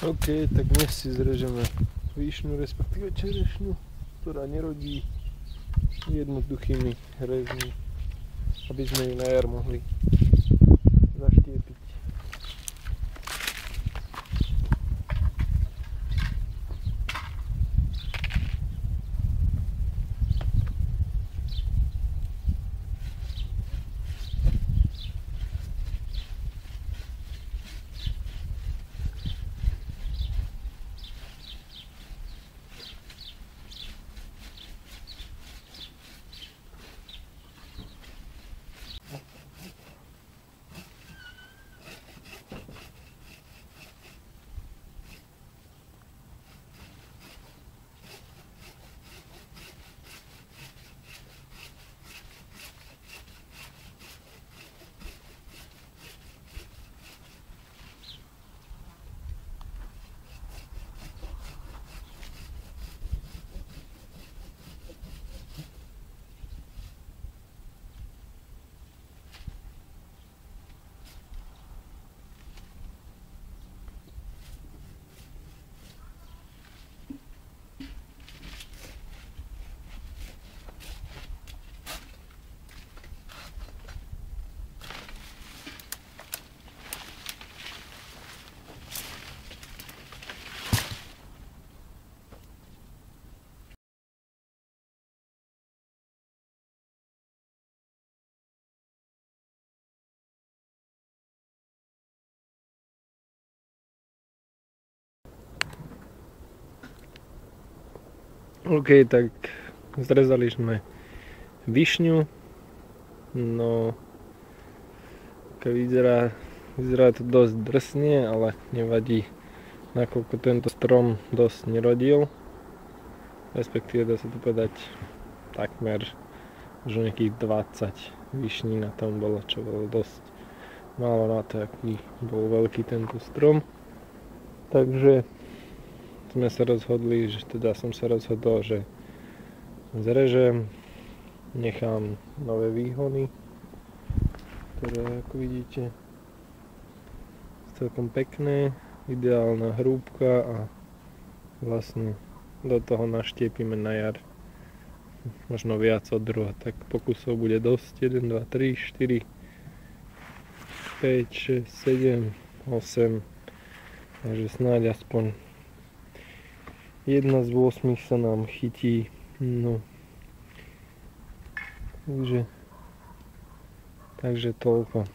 OK, tak dnes si zrežeme výšnu, respektíve čerešňu, ktorá nerodí jednoduchými rezmi, aby sme ju na jar mohli zaštiepiť. OK, tak zrezali sme višňu, no vyzerá to dosť drsne, ale nevadí, nakoľko tento strom dosť nerodil, respektíve dá sa to povedať takmer už nejakých 20 višní na tom bolo, čo bolo dosť málo na to, aký bol veľký tento strom. Takže sme sa rozhodli, že teda som sa rozhodol, že zrežem, nechám nové výhony, ktoré ako vidíte celkom pekné, ideálna hrúbka a vlastne do toho naštiepime na jar možno viac od druha, tak pokusov bude dosť, 1, 2, 3, 4, 5, 6, 7, 8, takže snáď aspoň jedna z 8 sa nám chytí, no takže toľko.